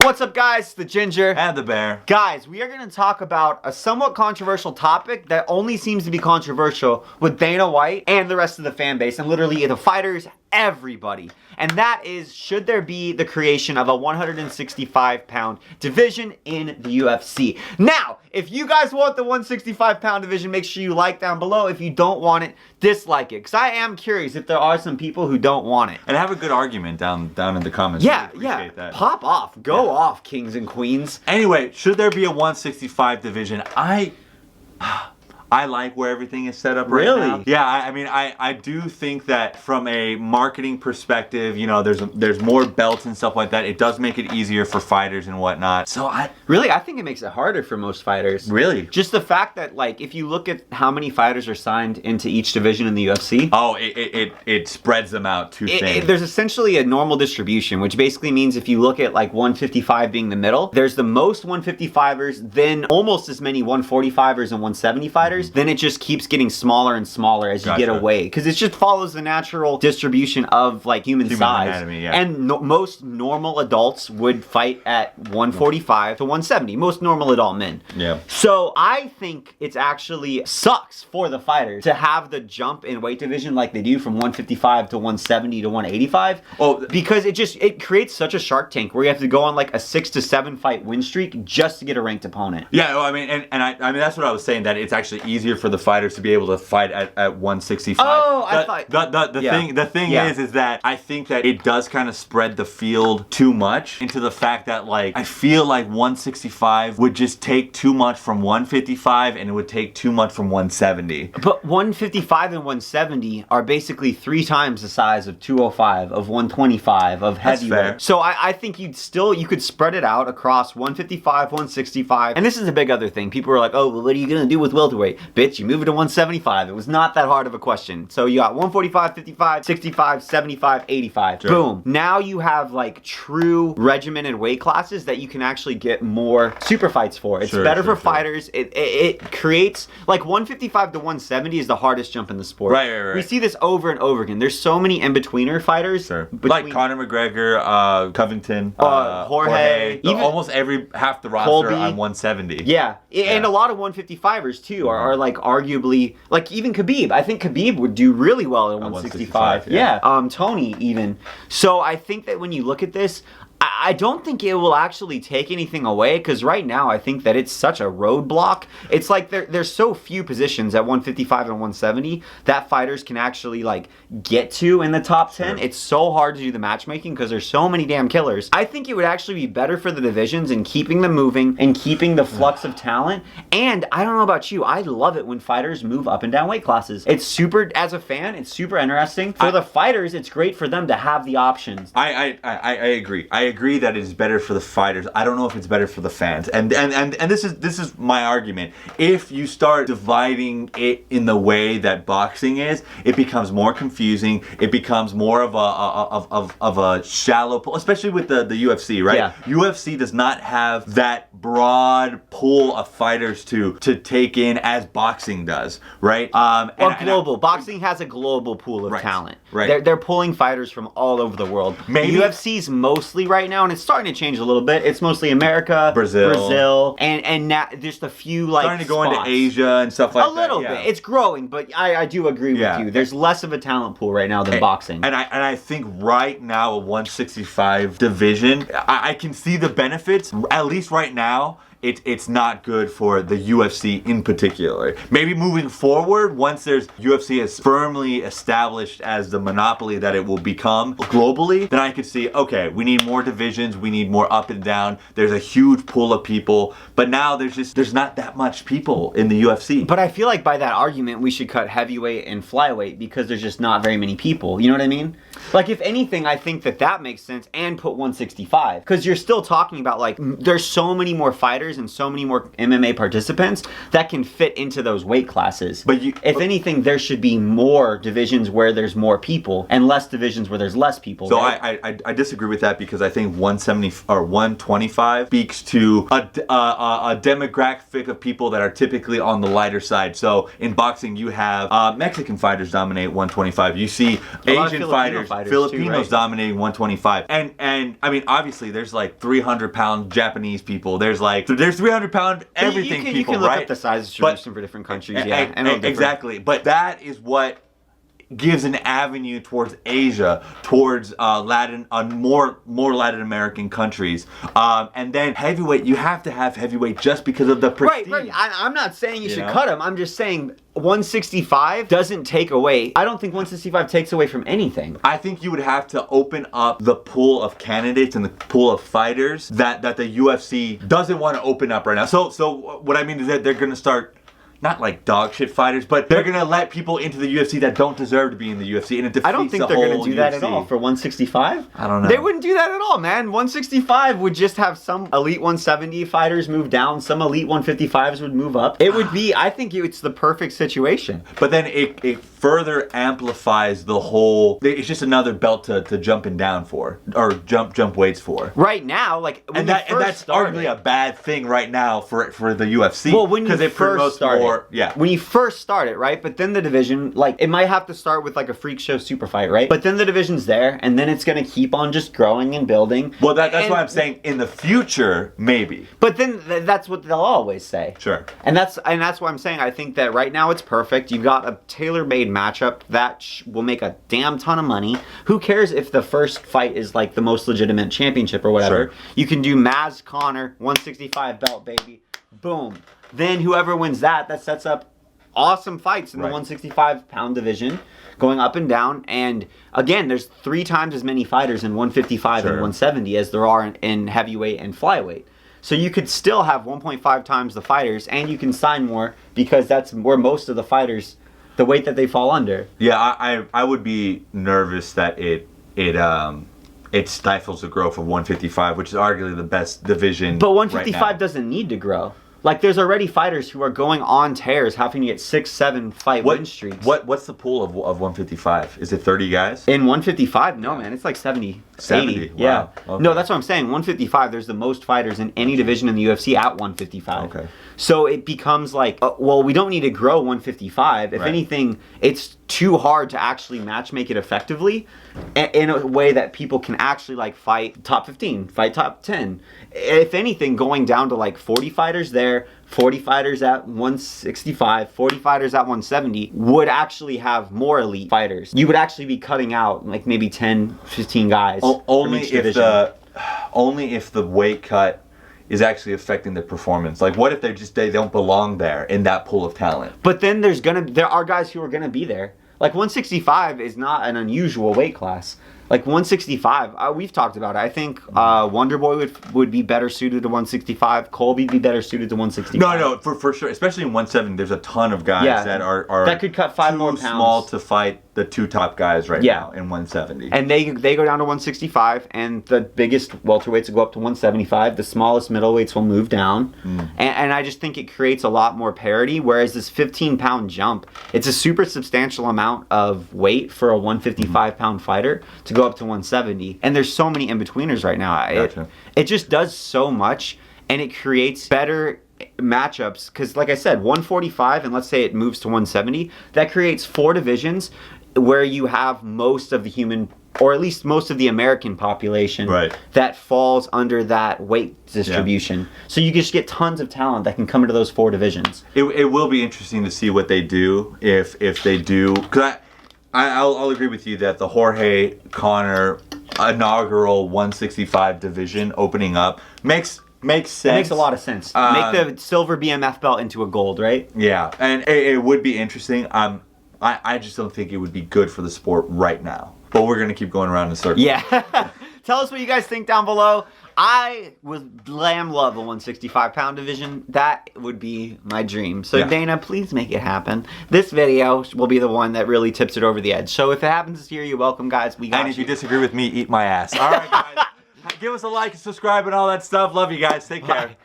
What's up, guys? The Ginger and the Bear. Guys, we are going to talk about a somewhat controversial topic that only seems to be controversial with Dana White and the rest of the fan base, and literally the fighters, everybody. And that is, should there be the creation of a 165-pound division in the UFC? Now, if you guys want the 165-pound division, make sure you like down below. If you don't want it, dislike it. Because I am curious if there are some people who don't want it. And have a good argument down in the comments. Yeah, really appreciate that. Pop off. Go off, kings and queens. Anyway, should there be a 165 division? I like where everything is set up right now. Yeah, I mean, I do think that from a marketing perspective, you know, there's more belts and stuff like that. It does make it easier for fighters and whatnot. So I think it makes it harder for most fighters. Really? Just the fact that, like, if you look at how many fighters are signed into each division in the UFC. Oh, it spreads them out too thin. There's essentially a normal distribution, which basically means if you look at, like, 155 being the middle, there's the most 155ers, then almost as many 145ers and 170 fighters. Then it just keeps getting smaller and smaller as you get away, because it just follows the natural distribution of, like, human size. Anatomy, yeah. And most normal adults would fight at 145 to 170. Most normal adult men. Yeah. So I think it's actually sucks for the fighter to have the jump in weight division like they do from 155 to 170 to 185. Oh, because it creates such a Shark Tank where you have to go on like a 6 to 7 fight win streak just to get a ranked opponent. Yeah, well, I mean, I mean that's what I was saying, that it's actually easier for the fighters to be able to fight at 165. Oh, I thought the thing is that I think that it does kind of spread the field too much into the fact that, like, I feel like 165 would just take too much from 155 and it would take too much from 170. But 155 and 170 are basically 3 times the size of 205, of 125, of heavyweight. So I think you could spread it out across 155, 165. And this is a big other thing. People are like, oh, well, what are you going to do with welterweight? Bitch, you move it to 175. It was not that hard of a question. So you got 145, 55, 65, 75, 85. Sure. Boom. Now you have, like, true regimented weight classes that you can actually get more super fights for. It's better for fighters. It creates, like, 155 to 170 is the hardest jump in the sport. Right. We see this over and over again. There's so many in-betweener fighters. Like Conor McGregor, Covington, Jorge. Even almost half the roster Colby. on 170. Yeah. And a lot of 155ers, too, are like, arguably, like, even Khabib. I think Khabib would do really well at 165. Yeah. Tony, even. So I think that when you look at this, I don't think it will actually take anything away, because right now I think that it's such a roadblock. It's like there's so few positions at 155 and 170 that fighters can actually, like, get to in the top 10. It's so hard to do the matchmaking because there's so many damn killers. I think it would actually be better for the divisions in keeping them moving and keeping the flux of talent. And I don't know about you, I love it when fighters move up and down weight classes. It's super, as a fan, it's super interesting. For the fighters, it's great for them to have the options. I agree. I agree that it is better for the fighters. I don't know if it's better for the fans. And this is my argument. If you start dividing it in the way that boxing is, it becomes more confusing. It becomes more of a shallow pool, especially with the UFC, right? Yeah. UFC does not have that broad pool of fighters to take in as boxing does, right? Boxing has a global pool of talent. Right. They're pulling fighters from all over the world. Maybe the UFC's mostly right now, and it's starting to change a little bit. It's mostly America, Brazil, and now just a few, like, starting to go into Asia and stuff like that. A little bit. It's growing, but I do agree with you. There's less of a talent pool right now than boxing. And I think right now a 165 division, I can see the benefits. At least right now, it's not good for the UFC in particular. Maybe moving forward, once UFC is firmly established as the monopoly that it will become globally, then I could see, okay, we need more divisions, we need more up and down. There's a huge pool of people, but now there's not that much people in the UFC. But I feel like by that argument, we should cut heavyweight and flyweight because there's just not very many people. You know what I mean? Like, if anything, I think that makes sense, and put 165, because you're still talking about, like, there's so many more fighters fighters and so many more MMA participants that can fit into those weight classes. But if anything, there should be more divisions where there's more people and less divisions where there's less people. So right? I disagree with that because I think 170 or 125 speaks to a demographic of people that are typically on the lighter side. So in boxing, you have Mexican fighters dominate 125. You see Asian fighters Filipinos too, right? dominating 125. And I mean, obviously, there's like 300-pound Japanese people. There's 300-pound everything people, you can look right? up the size distribution for different countries. Yeah, exactly. But that is what gives an avenue towards Asia, towards more Latin American countries, and then heavyweight. You have to have heavyweight just because of the prestige. Right. I'm not saying you should cut them. I'm just saying 165 doesn't take away. I don't think 165 takes away from anything. I think you would have to open up the pool of candidates and the pool of fighters that the UFC doesn't want to open up right now. So what I mean is that they're going to start. Not like dog shit fighters, but they're gonna let people into the UFC that don't deserve to be in the UFC, and it defeats I don't think they're gonna do that at all for 165. I don't know. They wouldn't do that at all, man. 165 would just have some elite 170 fighters move down, some elite 155s would move up. It would be, I think it's the perfect situation. But then it further amplifies the whole. It's just another belt to jumping down for, or jump weights for. Right now, like and that's arguably a bad thing right now for the UFC. Well, when you it first started. Yeah. When you first start it, right? But then the division, like, it might have to start with like a freak show super fight, right? But then the division's there, and then it's gonna keep on just growing and building. Well, that's why I'm saying in the future, maybe. But then that's what they'll always say. Sure. And that's why I'm saying I think that right now it's perfect. You've got a tailor-made matchup that will make a damn ton of money. Who cares if the first fight is like the most legitimate championship or whatever? Sure. You can do Maz Conor 165 belt, baby. Boom. Then whoever wins that sets up awesome fights in the 165-pound division, going up and down. And again, there's 3 times as many fighters in 155 and 170 as there are in heavyweight and flyweight. So you could still have 1.5 times the fighters, and you can sign more because that's where most of the fighters, the weight that they fall under. Yeah, I would be nervous that it stifles the growth of 155, which is arguably the best division. But 155 right now. doesn't need to grow. Like, there's already fighters who are going on tears, having to get 6-7 fight win streaks. What's the pool of 155? Is it 30 guys? In 155, no, man, it's like 70. 80. Wow. Yeah. Okay. No, that's what I'm saying. 155, there's the most fighters in any division in the UFC at 155. Okay. So it becomes like, well, we don't need to grow 155. If anything, it's too hard to actually match-make it effectively in a way that people can actually like fight top 15, fight top 10. If anything, going down to like 40 fighters there, 40 fighters at 165, 40 fighters at 170 would actually have more elite fighters. You would actually be cutting out like maybe 10, 15 guys. Only if the weight cut is actually affecting their performance. Like, what if they don't belong there in that pool of talent? But then there are guys who are gonna be there. Like 165 is not an unusual weight class. Like 165, we've talked about it. I think Wonder Boy would be better suited to 165. Colby would be better suited to 165. No, for sure. Especially in 170, there's a ton of guys that are that could cut 5 more pounds. Too small to fight the 2 top guys right now in 170. And they go down to 165, and the biggest welterweights will go up to 175. The smallest middleweights will move down. And I just think it creates a lot more parity, whereas this 15-pound jump, it's a super substantial amount of weight for a 155-pound fighter to go up to 170. And there's so many in-betweeners right now. Gotcha. It just does so much, and it creates better matchups. Because like I said, 145, and let's say it moves to 170, that creates 4 divisions where you have most of the human, or at least most of the American population that falls under that weight distribution. So you just get tons of talent that can come into those 4 divisions. It will be interesting to see what they do if they do. Because I'll agree with you that the Jorge Conor inaugural 165 division opening up makes sense. It makes a lot of sense. Make the silver BMF belt into a gold, right? Yeah, and it would be interesting. I just don't think it would be good for the sport right now. But we're going to keep going around in circles. Yeah. Tell us what you guys think down below. I would love a 165-pound division. That would be my dream. So Dana, please make it happen. This video will be the one that really tips it over the edge. So if it happens this year, you're welcome, guys. We got And if you disagree with me, eat my ass. All right, guys. Give us a like and subscribe and all that stuff. Love you guys. Take care. Bye.